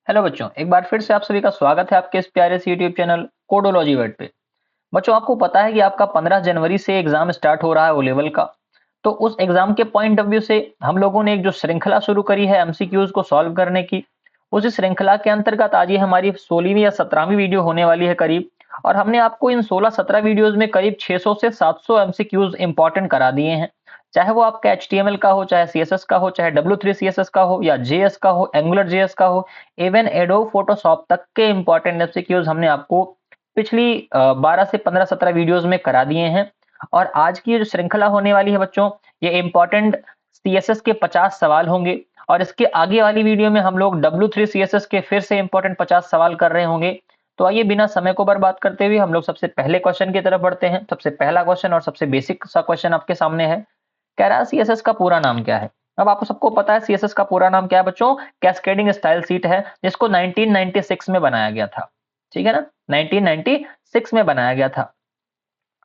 Hello बच्चों, एक बार फिर से आप सभी का स्वागत है आपके इस प्यारे से यूट्यूब चैनल कोडोलॉजी वर्ड पे। बच्चों, आपको पता है कि आपका 15 जनवरी से एग्जाम स्टार्ट हो रहा है ओ लेवल का। तो उस एग्जाम के पॉइंट ऑफ व्यू से हम लोगों ने एक जो श्रृंखला शुरू करी है एमसीक्यूज को सॉल्व करने की, उस श्रृंखला के अंतर्गत आज ये हमारी 16वीं या 17वीं वीडियो होने वाली है करीब। और हमने आपको इन 16-17 वीडियोज में करीब 600 से 700 एमसीक्यूज इंपॉर्टेंट करा दिए हैं। चाहे वो आपका एचटीएमएल का हो, चाहे सीएसएस का हो, चाहे W3 CSS का हो, या जेएस का हो, एंगुलर जेएस का हो, इवन एडोब फोटोशॉप तक के इंपॉर्टेंट एमसीक्यूज हमने आपको पिछली 12 से 15-17 वीडियोज में करा दिए हैं। और आज की जो श्रृंखला होने वाली है बच्चों, ये इंपॉर्टेंट सीएसएस के 50 सवाल होंगे। और इसके आगे वाली वीडियो में हम लोग W3 CSS के फिर से इंपॉर्टेंट 50 सवाल कर रहे होंगे। तो आइए बिना समय को बर्बाद करते हुए हम लोग सबसे पहले क्वेश्चन की तरफ बढ़ते हैं। सबसे पहला क्वेश्चन और सबसे बेसिक सा क्वेश्चन आपके सामने है। कह रहा है सीएसएस का पूरा नाम क्या है। अब आपको सबको पता है सीएसएस का पूरा नाम क्या है बच्चों, कैस्केडिंग स्टाइल सीट है, जिसको 1996 में बनाया गया था। ठीक है ना, 1996 में बनाया गया था।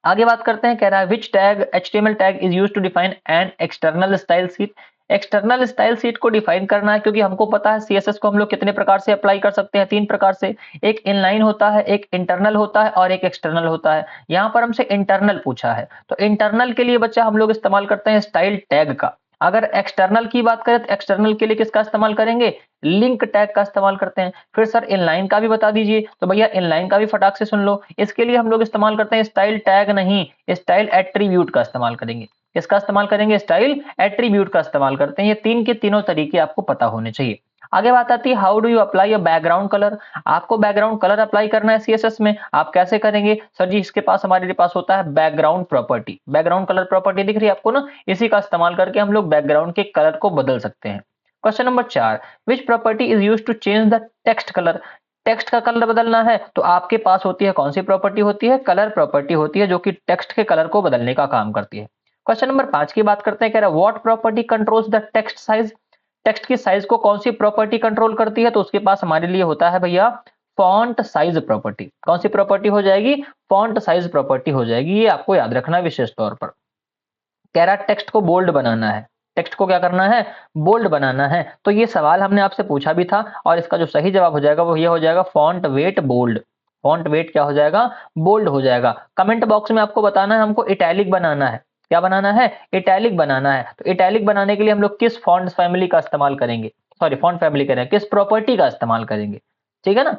आगे बात करते हैं, कह रहा है which tag HTML tag is used to define an external style sheet. External style sheet को डिफाइन करना है, क्योंकि हमको पता है सीएसएस को हम लोग कितने प्रकार से अप्लाई कर सकते हैं, 3 प्रकार से। एक इनलाइन होता है, एक इंटरनल होता है और एक एक्सटर्नल होता है। यहाँ पर हमसे इंटरनल पूछा है, तो इंटरनल के लिए बच्चा हम लोग इस्तेमाल करते हैं स्टाइल टैग का। अगर एक्सटर्नल की बात करें तो एक्सटर्नल के लिए किसका इस्तेमाल करेंगे, लिंक टैग का इस्तेमाल करते हैं। फिर सर इनलाइन का भी बता दीजिए, तो भैया इनलाइन का भी फटाक से सुन लो। इसके लिए हम लोग इस्तेमाल करते हैं स्टाइल टैग नहीं, स्टाइल एट्रीब्यूट का इस्तेमाल करेंगे। किसका इस्तेमाल करेंगे, स्टाइल एट्रीब्यूट का इस्तेमाल करते हैं। ये तीन के तीनों तरीके आपको पता होने चाहिए। आगे बात आती है how do you apply a background colour. आपको बैकग्राउंड कलर अप्लाई करना है सीएसएस में, आप कैसे करेंगे सर जी, इसके पास हमारे पास होता है background property. Background colour property दिख रही है आपको ना, इसी का इस्तेमाल करके हम लोग बैकग्राउंड के कलर को बदल सकते हैं। Question number 4, which property is used to change the text colour. Text का कलर बदलना है तो आपके पास होती है कौन सी प्रॉपर्टी होती है, कलर प्रॉपर्टी होती है, जो कि टेक्स्ट के कलर को बदलने का काम करती है। क्वेश्चन नंबर 5 की बात करते हैं, कह रहा है what property controls the text size. Text की साइज को कौन सी प्रॉपर्टी कंट्रोल करती है, तो उसके पास हमारे लिए होता है भैया फॉन्ट साइज प्रॉपर्टी। कौन सी प्रॉपर्टी हो जाएगी, फॉन्ट साइज प्रॉपर्टी हो जाएगी। ये आपको याद रखना विशेष तौर पर। कह रहा टेक्स्ट को बोल्ड बनाना है, टेक्स्ट को क्या करना है, बोल्ड बनाना है। तो ये सवाल हमने आपसे पूछा भी था, और इसका जो सही जवाब हो जाएगा वो ये हो जाएगा font weight bold. Font weight क्या हो जाएगा, बोल्ड हो जाएगा। कमेंट बॉक्स में आपको बताना है हमको इटैलिक बनाना है। क्या बनाना है, इटैलिक बनाना है। तो इटैलिक बनाने के लिए हम लोग किस फॉन्ट फैमिली का इस्तेमाल करेंगे, सॉरी फॉन्ट फैमिली करेंगे, किस प्रॉपर्टी का इस्तेमाल करेंगे। ठीक है ना।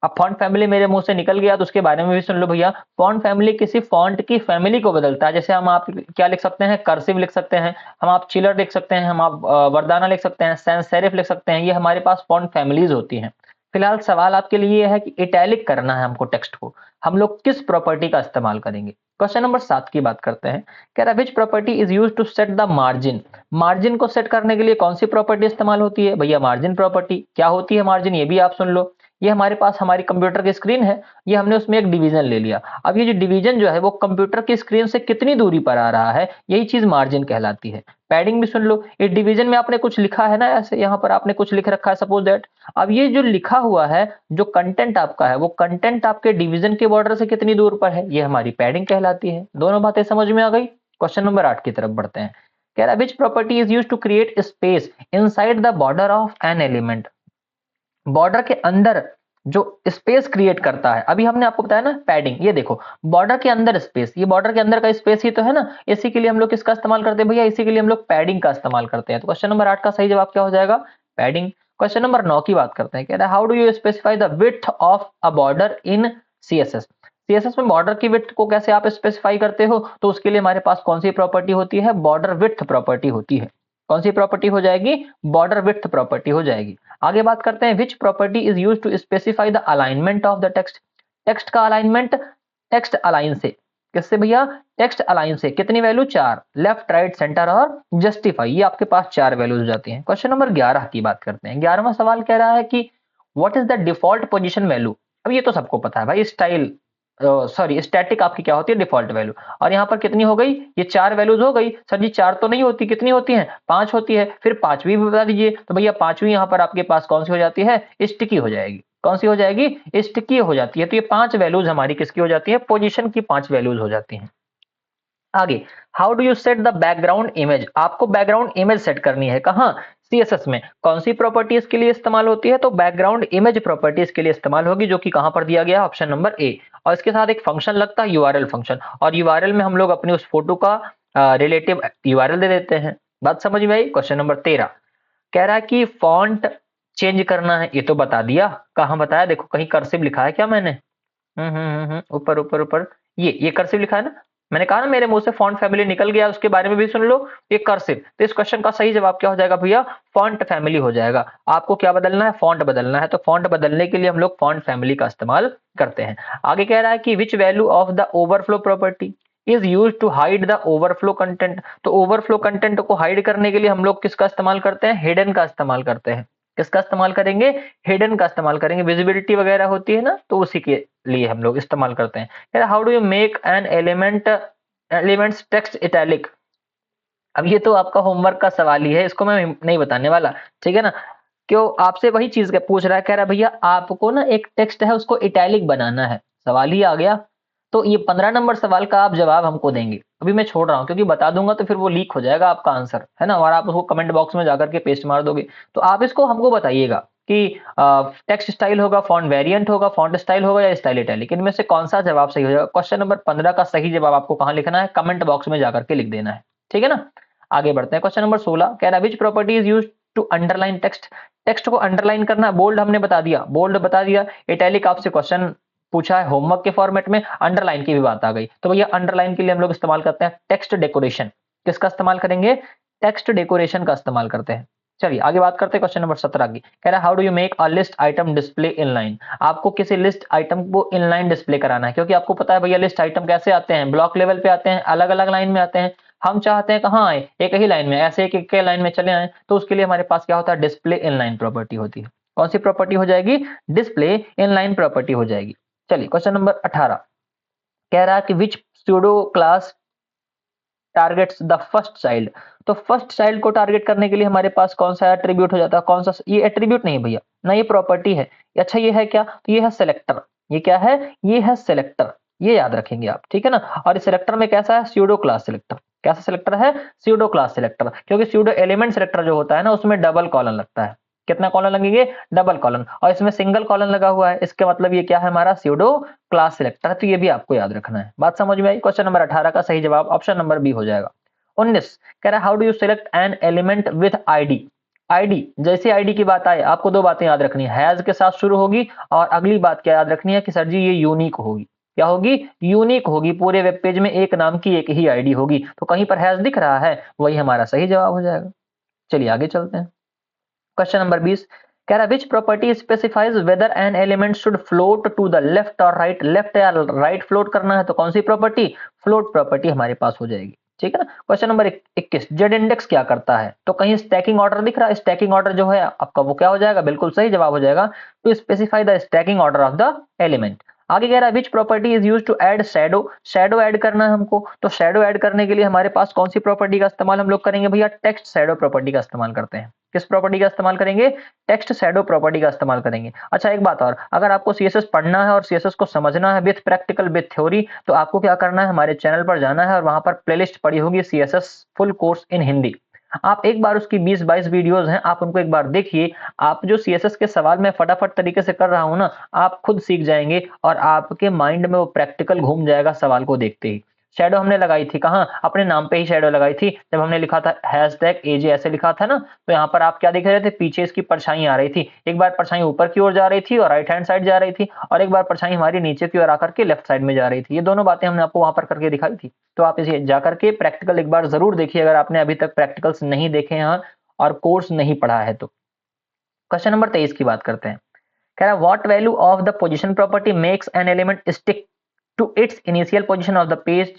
अब फॉन्ट फैमिली मेरे मुंह से निकल गया तो उसके बारे में भी सुन लो भैया। फॉन्ट फैमिली किसी फॉन्ट की फैमिली को बदलता है। जैसे हम आप क्या लिख सकते हैं, कर्सिव लिख सकते हैं, हम आप चिलर लिख सकते हैं, हम आप वर्दाना लिख सकते हैं, सैंस सेरिफ लिख सकते हैं। ये हमारे पास फॉन्ट फैमिलीज होती हैं। फिलहाल सवाल आपके लिए है कि इटैलिक करना है हमको टेक्स्ट को, हम लोग किस प्रॉपर्टी का इस्तेमाल करेंगे। क्वेश्चन नंबर 7 की बात करते हैं, कह रहा है which property is use to set the margin. Margin को सेट करने के लिए कौन सी प्रॉपर्टी इस्तेमाल होती है भैया, मार्जिन प्रॉपर्टी। क्या होती है मार्जिन, ये भी आप सुन लो। ये हमारे पास हमारी कंप्यूटर की स्क्रीन है, ये हमने उसमें एक डिवीजन ले लिया। अब ये जो डिवीजन जो है वो कंप्यूटर की स्क्रीन से कितनी दूरी पर आ रहा है, यही चीज मार्जिन कहलाती है। पैडिंग भी सुन लो, इस डिवीजन में आपने कुछ लिखा है ना, ऐसे यहाँ पर आपने कुछ लिख रखा है सपोज दैट। अब ये जो लिखा हुआ है, जो कंटेंट आपका है, वो कंटेंट आपके डिवीजन के बॉर्डर से कितनी दूर पर है, ये हमारी पैडिंग कहलाती है। दोनों बातें समझ में आ गई। क्वेश्चन नंबर 8 की तरफ बढ़ते हैं। कह रहा है which property is use to create space inside the border of an element. Border के अंदर जो स्पेस क्रिएट करता है, अभी हमने आपको बताया ना पैडिंग, ये देखो बॉर्डर के अंदर स्पेस, ये बॉर्डर के अंदर का स्पेस ही तो है ना। इसी के लिए हम लोग किसका इस्तेमाल करते हैं भैया, इसी के लिए हम लोग पैडिंग का इस्तेमाल करते हैं। तो क्वेश्चन नंबर 8 का सही जवाब क्या हो जाएगा, पैडिंग। क्वेश्चन नंबर 9 की बात करते हैं, कह रहा है how do you specify the width of a border in CSS. CSS में बॉर्डर की विड्थ को कैसे आप स्पेसिफाई करते हो, तो उसके लिए हमारे पास कौन सी प्रॉपर्टी होती है, बॉर्डर विड्थ प्रॉपर्टी होती है। कौन सी प्रॉपर्टी हो जाएगी, बॉर्डर विड्थ प्रॉपर्टी हो जाएगी। आगे बात करते हैं which property is use to specify the alignment of the text. Text का अलाइनमेंट, टेक्स्ट अलाइन से, किससे भैया, टेक्स्ट अलाइन से। कितनी वैल्यू, 4, लेफ्ट राइट सेंटर और जस्टिफाई, ये आपके पास 4 वैल्यूज जाती हैं। क्वेश्चन नंबर 11 की बात करते हैं। 11वां सवाल कह रहा है कि what is the default position value. अब ये तो सबको पता है भाई, स्टाइल सॉरी स्टैटिक आपकी क्या होती है, डिफॉल्ट वैल्यू। और यहाँ पर कितनी हो गई, ये 4 वैल्यूज हो गई। सर जी 4 तो नहीं होती, कितनी होती है, 5 होती है। फिर 5वीं भी बता दीजिए। तो भैया 5वीं यहाँ पर आपके पास कौन सी हो जाती है, स्टिकी हो जाएगी। कौन सी हो जाएगी, स्टिकी हो जाती है। तो ये 5 वैल्यूज हमारी किसकी हो जाती है, पोजीशन की 5 वैल्यूज हो जाती हैं। आगे how do you set the background image. आपको बैकग्राउंड इमेज सेट करनी है कहाँ, सीएसएस में कौन सी प्रॉपर्टी इसके लिए इस्तेमाल होती है, तो बैकग्राउंड इमेज प्रॉपर्टी इसके लिए इस्तेमाल होगी, जो कि कहां पर दिया गया है, ऑप्शन नंबर ए। और इसके साथ एक फंक्शन लगता है यूआरएल फंक्शन, और यूआरएल में हम लोग अपनी उस फोटो का रिलेटिव यूआरएल दे देते हैं। बात समझ में आई। क्वेश्चन नंबर 13 कह रहा है कि फॉन्ट चेंज करना है, ये तो बता दिया। कहां बताया, देखो कहीं कर्सिव लिखा है क्या मैंने? ऊपर ऊपर ऊपर, ये कर्सिव लिखा है ना। मैंने कहा ना मेरे मुंह से फॉन्ट फैमिली निकल गया, उसके बारे में भी सुन लो। ये कर्सिव, तो इस क्वेश्चन का सही जवाब क्या हो जाएगा भैया? फॉन्ट फैमिली हो जाएगा। आपको क्या बदलना है? फॉन्ट बदलना है। तो फॉन्ट बदलने के लिए हम लोग फॉन्ट फैमिली का इस्तेमाल करते हैं। आगे कह रहा है कि which value of the overflow property is use to hide the overflow content. तो ओवरफ्लो कंटेंट को हाइड करने के लिए हम लोग किसका इस्तेमाल करते हैं? हिडन का इस्तेमाल करते हैं। किसका इस्तेमाल करेंगे? हिडन का इस्तेमाल करेंगे। विजिबिलिटी वगैरह होती है ना, तो उसी के लिए हम लोग इस्तेमाल करते हैं। How do you make an elements text italic. अब ये तो आपका होमवर्क का सवाल ही है, इसको मैं नहीं बताने वाला, ठीक है ना। क्यों? आपसे वही चीज पूछ रहा है, कह रहा है भैया आपको ना एक टेक्स्ट है उसको इटैलिक बनाना है। सवाल ही आ गया। तो ये 15 नंबर सवाल का आप जवाब हमको देंगे। अभी मैं छोड़ रहा हूँ क्योंकि बता दूंगा तो फिर वो लीक हो जाएगा आपका आंसर, है ना, और आप उसको कमेंट बॉक्स में जाकर के पेस्ट मार दोगे। तो आप इसको हमको बताइएगा कि टेक्स्ट स्टाइल होगा, फॉन्ट वेरिएंट होगा, फॉन्ट स्टाइल होगा या स्टाइल इटैलिक, इनमें से कौन सा जवाब सही हो जाएगा? क्वेश्चन नंबर 15 का सही जवाब आपको कहाँ लिखना है? कमेंट बॉक्स में जाकर के लिख देना है, ठीक है ना। आगे बढ़ते हैं। क्वेश्चन नंबर 16 कह रहा है which property is use to underline text. Text को अंडरलाइन करना, बोल्ड हमने बता दिया, बोल्ड बता दिया। इटैलिक आपसे क्वेश्चन पूछा है होमवर्क के फॉर्मेट में, अंडरलाइन की भी बात आ गई। तो भैया अंडरलाइन के लिए हम लोग इस्तेमाल करते हैं टेक्स्ट डेकोरेशन। किसका इस्तेमाल करेंगे? टेक्स्ट डेकोरेशन का इस्तेमाल करते हैं। चलिए आगे बात करते हैं क्वेश्चन नंबर 17 की। कह रहा है how do you make a list item display inline. आपको किसी लिस्ट आइटम को इनलाइन डिस्प्ले कराना है, क्योंकि आपको पता है भैया लिस्ट आइटम कैसे आते हैं? ब्लॉक लेवल पे आते हैं, अलग अलग लाइन में आते हैं। हम चाहते हैं कहाँ आए? एक ही लाइन में, ऐसे एक एक लाइन में चले आए। तो उसके लिए हमारे पास क्या होता है? डिस्प्ले इनलाइन प्रॉपर्टी होती है। कौन सी प्रॉपर्टी हो जाएगी? डिस्प्ले इनलाइन प्रॉपर्टी हो जाएगी। चलिए क्वेश्चन नंबर 18 कह रहा है कि which pseudo class targets the first child. तो फर्स्ट चाइल्ड को टारगेट करने के लिए हमारे पास कौन सा एट्रीब्यूट हो जाता है? कौन सा? ये एट्रीब्यूट नहीं भैया ना, ये प्रॉपर्टी है। अच्छा ये है क्या? तो ये है सेलेक्टर। ये क्या है? ये है सेलेक्टर। ये याद रखेंगे आप, ठीक है ना। और इस सेलेक्टर में कैसा है? Pseudo class selector. कैसा सेलेक्टर है? Pseudo class selector. क्योंकि स्यूडो एलिमेंट सेलेक्टर जो होता है ना, उसमें डबल कॉलन लगता है। कितना कॉलन लगेंगे? Double colon. और इसमें सिंगल कॉलन लगा हुआ है, इसके मतलब ये क्या है? हमारा स्यूडो क्लास सेलेक्टर है। तो ये भी आपको याद रखना है। बात समझ में आई। क्वेश्चन नंबर 18 का सही जवाब ऑप्शन नंबर बी हो जाएगा। 19 कह रहा है how do you select an element with ID. ID, जैसे आईडी की बात आए आपको दो बातें याद रखनी है, हैज के साथ शुरू होगी, और अगली बात क्या याद रखनी है कि सर जी ये यूनिक होगी। क्या होगी? यूनिक होगी। पूरे वेब पेज में एक नाम की एक ही आईडी होगी। तो कहीं पर हैज दिख रहा है, वही हमारा सही जवाब हो जाएगा। चलिए आगे चलते हैं। क्वेश्चन नंबर 20 कह रहा है which property specifies whether an element should float to the left और राइट। लेफ्ट या राइट फ्लोट करना है तो कौन सी प्रॉपर्टी? फ्लोट प्रॉपर्टी हमारे पास हो जाएगी, ठीक है ना। क्वेश्चन नंबर 21 जेड इंडेक्स क्या करता है। तो कहीं स्टैकिंग ऑर्डर दिख रहा है, स्टैकिंग ऑर्डर जो है आपका वो क्या हो जाएगा? बिल्कुल सही जवाब हो जाएगा। To specify the stacking order of the element. आगे कह रहा है which property is use to add shadow. Shadow add करना है हमको, तो शैडो ऐड करने के लिए हमारे पास कौन सी प्रॉपर्टी का इस्तेमाल हम लोग करेंगे भैया? टेक्स्ट शैडो प्रॉपर्टी का इस्तेमाल करते हैं। किस प्रॉपर्टी का इस्तेमाल करेंगे? टेक्स्ट शैडो प्रॉपर्टी का इस्तेमाल करेंगे। अच्छा एक बात और, अगर आपको सीएसएस पढ़ना है और सीएसएस को समझना है विथ प्रैक्टिकल विथ थ्योरी, तो आपको क्या करना है? हमारे चैनल पर जाना है और वहां पर प्लेलिस्ट पड़ी होगी CSS full course in Hindi. आप एक बार उसकी 20-22 वीडियोस हैं, आप उनको एक बार देखिए। आप जो सीएसएस के सवाल मैं फटाफट तरीके से कर रहा हूं ना, आप खुद सीख जाएंगे और आपके माइंड में वो प्रैक्टिकल घूम जाएगा सवाल को देखते ही। शैडो हमने लगाई थी कहाँ? अपने नाम पे ही शैडो लगाई थी, जब हमने लिखा था हैशटैग एजे ऐसे लिखा था ना। तो यहाँ पर आप क्या देख रहे थे? पीछे इसकी परछाई आ रही थी। एक बार परछाई ऊपर की ओर जा रही थी और राइट हैंड साइड जा रही थी, और एक बार परछाई हमारी नीचे की ओर आकर के लेफ्ट साइड में जा रही थी। ये दोनों बातें हमने आपको वहां पर करके दिखाई थी। तो आप इसे जाकर के प्रैक्टिकल एक बार जरूर देखिए, अगर आपने अभी तक प्रैक्टिकल्स नहीं देखे हैं और कोर्स नहीं पढ़ा है तो। क्वेश्चन नंबर 23 की बात करते हैं। कह रहा है what value of the position property makes an element stick to its initial position of the page.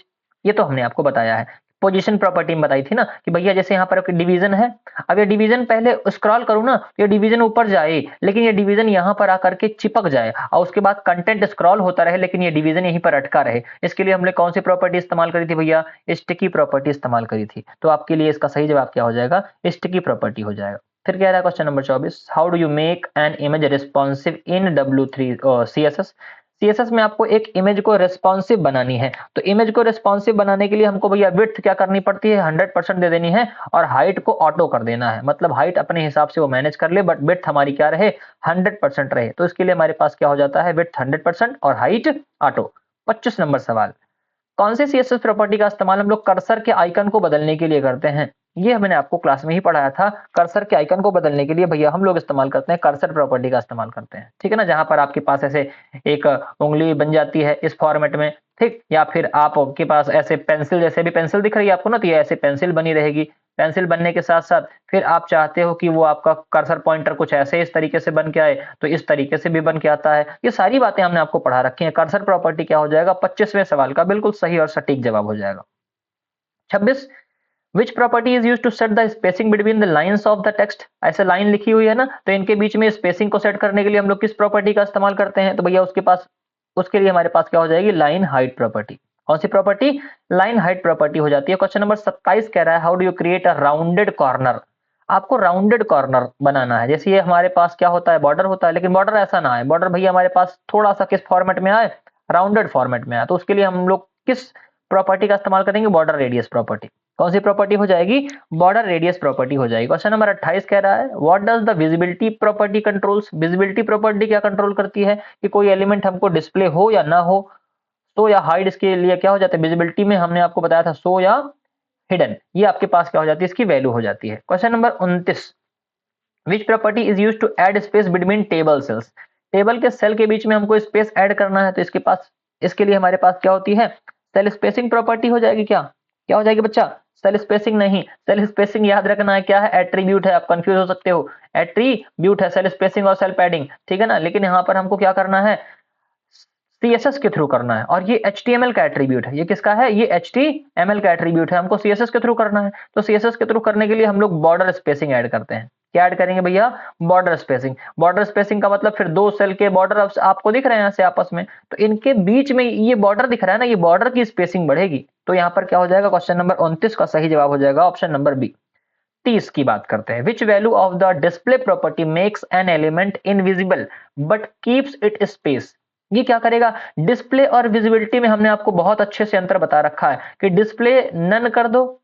ये तो हमने आपको बताया है, पोजीशन प्रॉपर्टी में बताई थी ना कि भैया जैसे यहाँ पर डिवीजन है। अब ये डिवीजन पहले स्क्रॉल करूँ ना, ये डिवीजन ऊपर जाए, लेकिन ये डिवीजन यहाँ पर आकर के चिपक जाए, और उसके बाद कंटेंट स्क्रॉल होता रहे लेकिन ये डिवीजन यहीं पर अटका रहे। इसके लिए हमने कौन सी प्रॉपर्टी इस्तेमाल करी थी भैया? स्टिकी प्रॉपर्टी इस्तेमाल करी थी। तो आपके लिए इसका सही जवाब क्या हो जाएगा? स्टिकी प्रॉपर्टी हो जाएगा। फिर कह रहा है question number 24 how do you make an image responsive in W3 CSS। CSS में आपको एक इमेज को रिस्पॉन्सिव बनानी है, तो इमेज को रिस्पॉन्सिव बनाने के लिए हमको भैया विड्थ क्या करनी पड़ती है, 100% दे देनी है और हाइट को ऑटो कर देना है, मतलब हाइट अपने हिसाब से वो मैनेज कर ले बट विड्थ हमारी क्या रहे, 100% रहे। तो इसके लिए हमारे पास क्या हो जाता है, विड्थ 100% और हाइट ऑटो। 25 नंबर सवाल, कौन सी CSS प्रॉपर्टी का इस्तेमाल हम लोग कर्सर के आइकन को बदलने के लिए करते हैं? ये मैंने आपको क्लास में ही पढ़ाया था। कर्सर के आइकन को बदलने के लिए भैया हम लोग इस्तेमाल करते हैं कर्सर प्रॉपर्टी का इस्तेमाल करते हैं, ठीक है ना। जहां पर आपके पास ऐसे एक उंगली बन जाती है इस फॉर्मेट में, ठीक, या फिर आपके पास ऐसे पेंसिल, जैसे भी पेंसिल दिख रही है आपको ना, तो ये ऐसे पेंसिल बनी रहेगी। पेंसिल बनने के साथ साथ फिर आप चाहते हो कि वो आपका कर्सर पॉइंटर कुछ ऐसे इस तरीके से बन के आए, तो इस तरीके से भी बन के आता है। ये सारी बातें हमने आपको पढ़ा रखी हैं। कर्सर प्रॉपर्टी क्या हो जाएगा, 25वें सवाल का बिल्कुल सही और सटीक जवाब हो जाएगा। 26, which property is use to set the spacing between the lines of the text. ऐसे लाइन लिखी हुई है ना, तो इनके बीच में स्पेसिंग को सेट करने के लिए हम लोग किस प्रॉपर्टी का इस्तेमाल करते हैं, तो भैया उसके लिए हमारे पास क्या हो जाएगी, लाइन हाइट प्रॉपर्टी। कौन सी प्रॉपर्टी, लाइन हाइट प्रॉपर्टी हो जाती है। क्वेश्चन नंबर 27 कह रहा है how do you create a rounded corner. आपको राउंडेड कॉर्नर बनाना है। जैसे ये हमारे पास क्या होता है, बॉर्डर होता है, लेकिन बॉर्डर ऐसा ना है, बॉर्डर भैया हमारे पास थोड़ा सा किस फॉर्मेट में आए, राउंडेड फॉर्मेट में आए। तो उसके लिए हम लोग किस प्रॉपर्टी का इस्तेमाल करेंगे, बॉर्डर रेडियस प्रॉपर्टी। कौन सी प्रॉपर्टी हो जाएगी, बॉर्डर रेडियस प्रॉपर्टी हो जाएगी। क्वेश्चन नंबर 28 कह रहा है what does the visibility property controls. Visibility property क्या कंट्रोल करती है, कि कोई एलिमेंट हमको डिस्प्ले हो या ना हो, शो या हाइड, इसके लिए क्या हो जाता है, विजिबिलिटी में हमने आपको बताया था शो या हिडन, ये आपके पास क्या हो जाती है, इसकी वैल्यू हो जाती है। Question number 29, which property is use to add space between table cells. Table के सेल के बीच में हमको स्पेस ऐड करना है, तो इसके लिए हमारे पास क्या होती है, सेल स्पेसिंग प्रॉपर्टी हो जाएगी। क्या क्या हो जाएगी बच्चा, सेल स्पेसिंग नहीं, सेल स्पेसिंग याद रखना है क्या है, एट्रीब्यूट है। आप कंफ्यूज हो सकते हो, एट्रीब्यूट है सेल स्पेसिंग और सेल पैडिंग, ठीक है ना। लेकिन यहाँ पर हमको क्या करना है, CSS के थ्रू करना है, और ये HTML का एट्रीब्यूट है। ये किसका है, ये HTML का एट्रीब्यूट है, हमको CSS के थ्रू करना है। तो CSS के थ्रू करने के लिए हम लोग बॉर्डर स्पेसिंग ऐड करते हैं। क्या ऐड करेंगे भैया, बॉर्डर स्पेसिंग। बॉर्डर स्पेसिंग का मतलब फिर दो सेल के बॉर्डर आपको दिख रहे हैं ऐसे आपस में, तो इनके बीच में ये बॉर्डर दिख रहा है ना, ये बॉर्डर की स्पेसिंग बढ़ेगी। तो यहाँ पर क्या हो जाएगा, क्वेश्चन नंबर 29 का सही जवाब हो जाएगा ऑप्शन नंबर बी। 30 की बात करते हैं, विच value of the display property makes an element invisible but keeps it space. ये क्या करेगा, डिस्प्ले और विजिबिलिटी में हमने आपको बहुत अच्छे से अंतर बता रखा है कि डिस्प्ले नन कर दो,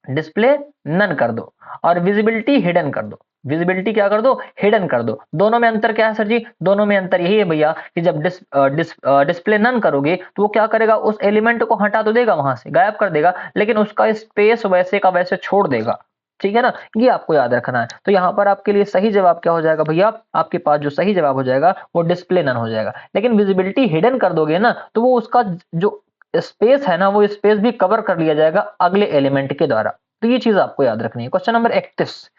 डिस्प्ले नन कर दो, और विजिबिलिटी हिडन कर दो। विजिबिलिटी क्या कर दो, हिडन कर दो। दोनों में अंतर क्या है सर जी, दोनों में अंतर यही है भैया कि जब डिस्प्ले नन करोगे तो वो क्या करेगा, उस एलिमेंट को हटा तो देगा, वहां से गायब कर देगा, लेकिन उसका स्पेस वैसे का वैसे छोड़ देगा, ठीक है ना। ये आपको याद रखना है। तो यहाँ पर आपके लिए सही जवाब क्या हो जाएगा भैया, आपके पास जो सही जवाब हो जाएगा वो डिस्प्ले नन हो जाएगा। लेकिन विजिबिलिटी हिडन कर दोगे ना, तो वो उसका जो स्पेस है ना, वो स्पेस भी कवर कर लिया जाएगा अगले एलिमेंट के द्वारा। तो ये चीज आपको याद रखनी है। Question number 31,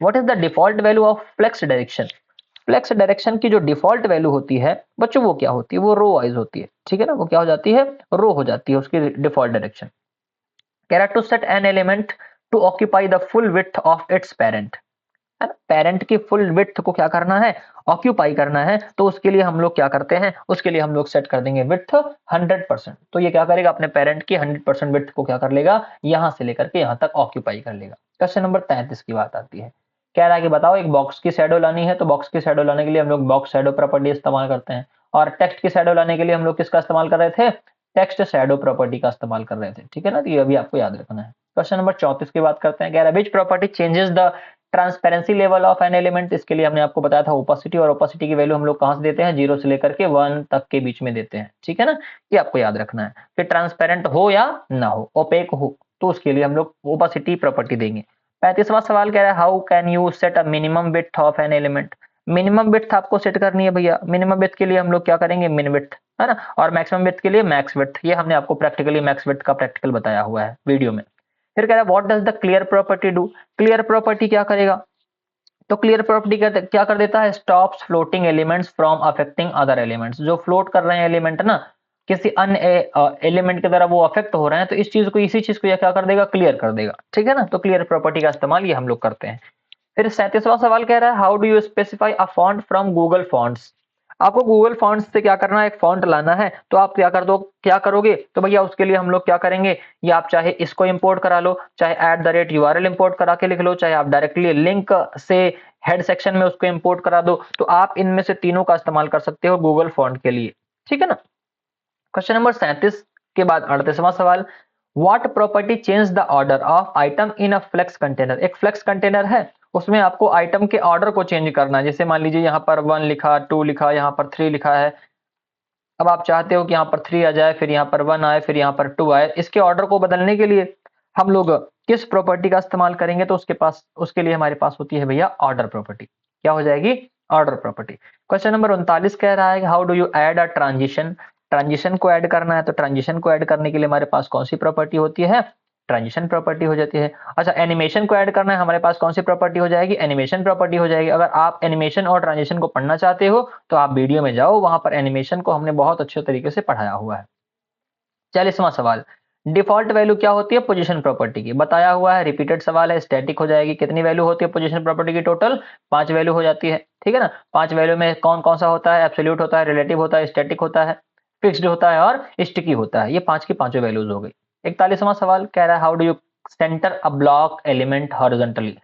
what is the default value of flex direction. Flex direction की जो डिफॉल्ट वैल्यू होती है बच्चों, वो क्या होती है, वो रो वाइज होती है, ठीक है ना। वो क्या हो जाती है, रो हो जाती है उसकी डिफॉल्ट डायरेक्शन। कह रहा to set an element to occupy the full width of its parent, है ना। पेरेंट की फुल विड्थ को क्या करना है, ऑक्यूपाई करना है। तो उसके लिए हम लोग क्या करते हैं, उसके लिए हम लोग सेट कर देंगे विड्थ 100%। तो ये क्या करेगा, अपने पेरेंट की 100% विड्थ को क्या कर लेगा, यहां से लेकर के यहां तक ऑक्यूपाई कर लेगा। क्वेश्चन नंबर 33 की बात आती है, कह रहा है कि बताओ एक बॉक्स की शैडो लानी है, तो बॉक्स की शैडो लाने के लिए हम लोग बॉक्स शैडो प्रॉपर्टी इस्तेमाल करते हैं, और टेक्स्ट की शैडो लाने के लिए हम लोग किसका इस्तेमाल कर रहे थे, टेक्स्ट शैडो प्रॉपर्टी का इस्तेमाल कर रहे थे, ठीक है ना। तो ये अभी आपको याद रखना है। क्वेश्चन नंबर 34 की बात करते हैं, कह रहा है which property changes the transparency level of an element. इसके लिए हमने आपको बताया था ओपेसिटी, और ओपेसिटी की वैल्यू हम लोग कहां से देते हैं, 0 से लेकर के 1 तक के बीच में देते हैं, ठीक है ना। ये आपको याद रखना है कि ट्रांसपेरेंट हो या ना हो, ओपेक हो, तो उसके लिए हम लोग ओपेसिटी प्रॉपर्टी देंगे। 35वां सवाल कह रहा है how can you set a minimum width of an element. Minimum width आपको सेट करनी है भैया। मिनिमम विड्थ के लिए हम लोग क्या करेंगे, मिन विड्थ, है ना, और मैक्सिमम विड्थ के लिए मैक्स विड्थ। ये हमने आपको प्रैक्टिकली मैक्स विड्थ का प्रैक्टिकल बताया हुआ है वीडियो में। फिर कह रहा है what does the clear property do. Clear property क्या करेगा, तो क्लियर प्रॉपर्टी क्या कर देता है, stops floating elements from affecting other elements. जो फ्लोट कर रहे हैं एलिमेंट ना, किसी अन्य एलिमेंट के द्वारा वो अफेक्ट हो रहे हैं, तो इसी चीज को ये क्या कर देगा, क्लियर कर देगा, ठीक है ना। तो क्लियर प्रॉपर्टी का इस्तेमाल ये हम लोग करते हैं। फिर 37वां सवाल कह रहा है how do you specify a font from Google fonts. आपको गूगल फॉन्ट्स से क्या करना है, एक फॉन्ट लाना है, तो आप क्या करोगे, तो भैया उसके लिए हम लोग क्या करेंगे, या आप चाहे इसको इंपोर्ट करा लो, चाहे @URL इंपोर्ट करा के लिख लो, चाहे आप डायरेक्टली लिंक से हेड सेक्शन में उसको इंपोर्ट करा दो। तो आप इनमें से तीनों का इस्तेमाल कर सकते हो गूगल फॉन्ट के लिए। ठीक है ना। क्वेश्चन नंबर 37 के बाद 38वां सवाल, what property change the order of item in a flex container. एक फ्लेक्स कंटेनर है, उसमें आपको आइटम के ऑर्डर को चेंज करना है। जैसे मान लीजिए यहाँ पर 1 लिखा, 2 लिखा, यहाँ पर 3 लिखा है। अब आप चाहते हो कि यहाँ पर 3 आ जाए, फिर यहाँ पर 1 आए, फिर यहाँ पर 2 आए। इसके ऑर्डर को बदलने के लिए हम लोग किस प्रॉपर्टी का इस्तेमाल करेंगे, तो उसके लिए हमारे पास होती है भैया ऑर्डर प्रॉपर्टी। क्या हो जाएगी? Order property. क्वेश्चन नंबर 39 कह रहा है कि how do you add a transition. Transition को ऐड करना है, तो ट्रांजिशन को ऐड करने के लिए हमारे पास कौन सी प्रॉपर्टी होती है? ट्रांजिशन प्रॉपर्टी हो जाती है। अच्छा, एनिमेशन को ऐड करना है, हमारे पास कौन सी प्रॉपर्टी हो जाएगी? एनिमेशन प्रॉपर्टी हो जाएगी। अगर आप एनिमेशन और ट्रांजिशन को पढ़ना चाहते हो तो आप वीडियो में जाओ, वहां पर एनिमेशन को हमने बहुत अच्छे तरीके से पढ़ाया हुआ है। 40वां सवाल, डिफॉल्ट वैल्यू क्या होती है पोजीशन प्रॉपर्टी की? बताया हुआ है, रिपीटेड सवाल है, स्टैटिक हो जाएगी। कितनी वैल्यू होती है पोजीशन प्रॉपर्टी की? टोटल 5 वैल्यू हो जाती है। ठीक है ना। 5 वैल्यू में कौन कौन सा होता है? एब्सोल्यूट होता है, रिलेटिव होता है, स्टैटिक होता है, फिक्स्ड होता है और स्टिकी होता है। ये 5 की पांचों वैल्यूज हो गई। 41वां सवाल कह रहा है how do you centre a block element horizontally.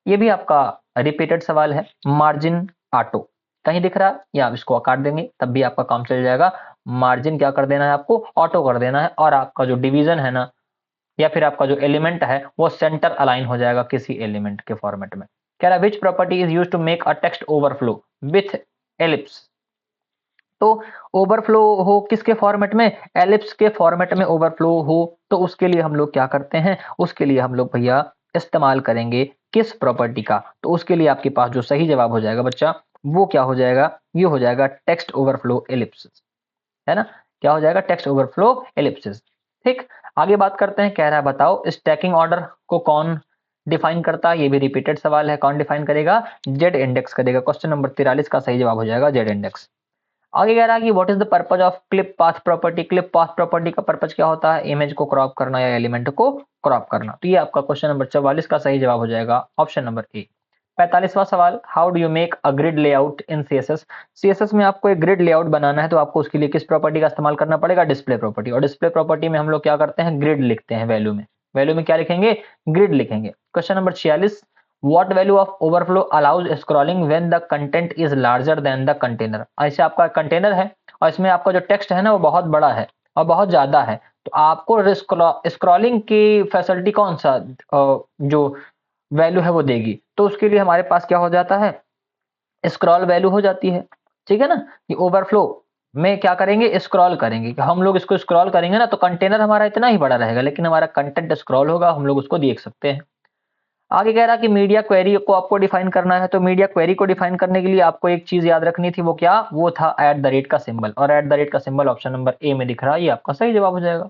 ये भी आपका रिपीटेड सवाल है। मार्जिन ऑटो कहीं दिख रहा है, या आप इसको काट देंगे तब भी आपका काम चल जाएगा। मार्जिन क्या कर देना है आपको? ऑटो कर देना है। और आपका जो डिवीजन है ना, या फिर आपका जो एलिमेंट है वो सेंटर अलाइन हो जाएगा किसी एलिमेंट के फॉर्मेट में। कह रहा है which property is use to make a text overflow with ellipse. तो ओवरफ्लो हो किसके फॉर्मेट में? एलिप्स के फॉर्मेट में ओवरफ्लो हो, तो उसके लिए हम लोग क्या करते हैं? उसके लिए हम लोग भैया इस्तेमाल करेंगे किस प्रॉपर्टी का? तो उसके लिए आपके पास जो सही जवाब हो जाएगा बच्चा, वो क्या हो जाएगा? ये हो जाएगा टेक्स्ट ओवरफ्लो एलिप्सिस, है ना। क्या हो जाएगा? Text overflow Ellipsis. ठीक, आगे बात करते हैं। कह रहा है बताओ स्टैकिंग ऑर्डर को कौन डिफाइन करता है? ये भी रिपीटेड सवाल है। कौन डिफाइन करेगा? जेड इंडेक्स करेगा। क्वेश्चन नंबर 43 का सही जवाब हो जाएगा जेड इंडेक्स। आगे कह रहा है कि what is the purpose of clip path property. Clip path property का पर्पज क्या होता है? इमेज को क्रॉप करना या एलिमेंट को क्रॉप करना। तो ये आपका क्वेश्चन नंबर 44 का सही जवाब हो जाएगा ऑप्शन नंबर ए। 45वां सवाल, how do you make a grid layout in CSS. CSS में आपको एक ग्रिड लेआउट बनाना है, तो आपको उसके लिए किस प्रॉपर्टी का इस्तेमाल करना पड़ेगा? Display property. और डिस्प्ले प्रॉपर्टी में हम लोग क्या करते हैं? ग्रिड लिखते हैं। वैल्यू में, वैल्यू में क्या लिखेंगे? ग्रिड लिखेंगे। Question number 46, what value of overflow allows scrolling when the content is larger than the container. ऐसे आपका कंटेनर है और इसमें आपका जो टेक्स्ट है ना वो बहुत बड़ा है और बहुत ज्यादा है, तो आपको स्क्रॉलिंग की फैसिलिटी कौन सा जो वैल्यू है वो देगी? तो उसके लिए हमारे पास क्या हो जाता है? स्क्रॉल वैल्यू हो जाती है। ठीक है ना। ये ओवरफ्लो में क्या करेंगे? स्क्रॉल करेंगे। कि हम लोग इसको स्क्रॉल करेंगे ना, तो कंटेनर हमारा इतना ही बड़ा रहेगा, लेकिन हमारा कंटेंट स्क्रॉल होगा, हम लोग उसको देख सकते हैं। आगे कह रहा कि मीडिया क्वेरी को आपको डिफाइन करना है, तो मीडिया क्वेरी को डिफाइन करने के लिए आपको एक चीज याद रखनी थी। वो क्या? वो था एट द रेट का सिंबल। और एट द रेट का सिंबल ऑप्शन नंबर ए में दिख रहा है, ये आपका सही जवाब हो जाएगा।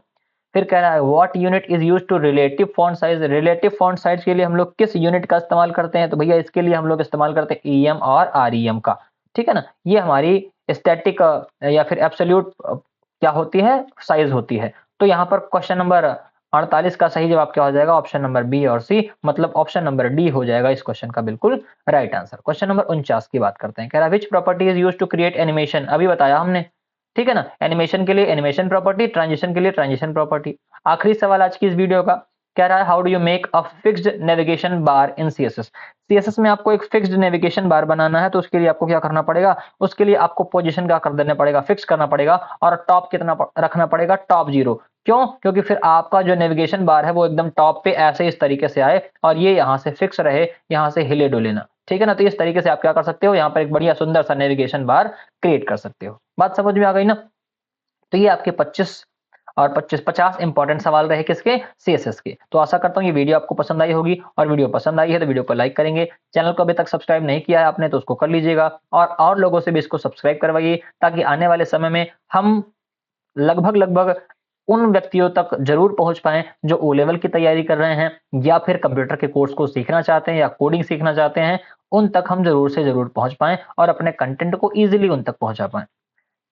फिर कह रहा है what unit is use to relative font size. Relative font size के लिए हम लोग किस यूनिट का इस्तेमाल करते हैं? तो भैया इसके लिए हम लोग इस्तेमाल करते हैं ईएम और आरईएम का। ठीक है ना। ये हमारी स्टैटिक या फिर एब्सोल्यूट क्या होती है? साइज होती है। तो यहाँ पर क्वेश्चन नंबर 48 का सही जवाब क्या हो जाएगा? ऑप्शन नंबर बी और सी, मतलब ऑप्शन नंबर डी हो जाएगा इस क्वेश्चन का बिल्कुल राइट आंसर। क्वेश्चन नंबर 49 की बात करते हैं। कह रहा है which property is use to create animation. अभी बताया हमने। ठीक है ना। एनिमेशन के लिए एनिमेशन प्रॉपर्टी, ट्रांजिशन के लिए ट्रांजिशन प्रॉपर्टी। आखिरी सवाल आज की इस वीडियो का, कह रहा है how do you make a fixed navigation bar in CSS. CSS में आपको एक फिक्स्ड नेविगेशन बार बनाना है, तो उसके लिए आपको क्या करना पड़ेगा? उसके लिए आपको पोजीशन क्या कर देना पड़ेगा? फिक्स करना पड़ेगा। और टॉप कितना रखना पड़ेगा? टॉप 0। क्यों? क्योंकि फिर आपका जो नेविगेशन बार है वो एकदम टॉप पे ऐसे इस तरीके से आए और ये यहाँ से फिक्स रहे, यहाँ से हिले डुले ना। ठीक है ना। तो इस तरीके से आप क्या कर सकते हो? यहाँ पर एक बढ़िया सुंदर सा नेविगेशन बार क्रिएट कर सकते हो। बात समझ में आ गई ना। तो ये आपके 25 और 50 इंपॉर्टेंट सवाल रहे किसके? सीएसएस के। तो आशा करता हूँ ये वीडियो आपको पसंद आई होगी, और वीडियो पसंद आई है तो वीडियो को लाइक करेंगे। चैनल को अभी तक सब्सक्राइब नहीं किया है आपने तो उसको कर लीजिएगा, और लोगों से भी इसको सब्सक्राइब करवाइए, ताकि आने वाले समय में हम लगभग लगभग उन व्यक्तियों तक जरूर पहुंच पाएं जो ओ लेवल की तैयारी कर रहे हैं, या फिर कंप्यूटर के कोर्स को सीखना चाहते हैं, या कोडिंग सीखना चाहते हैं। उन तक हम जरूर से जरूर पहुंच पाएं और अपने कंटेंट को इजीली उन तक पहुंचा पाएं।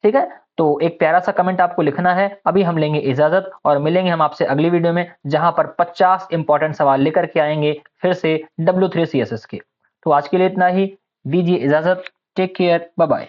ठीक है। तो एक प्यारा सा कमेंट आपको लिखना है। अभी हम लेंगे इजाजत और मिलेंगे हम आपसे अगली वीडियो में, जहां पर 50 इंपॉर्टेंट सवाल लेकर के आएंगे फिर से W3 CSS के। तो आज के लिए इतना ही, दीजिए इजाजत। Take care, bye bye.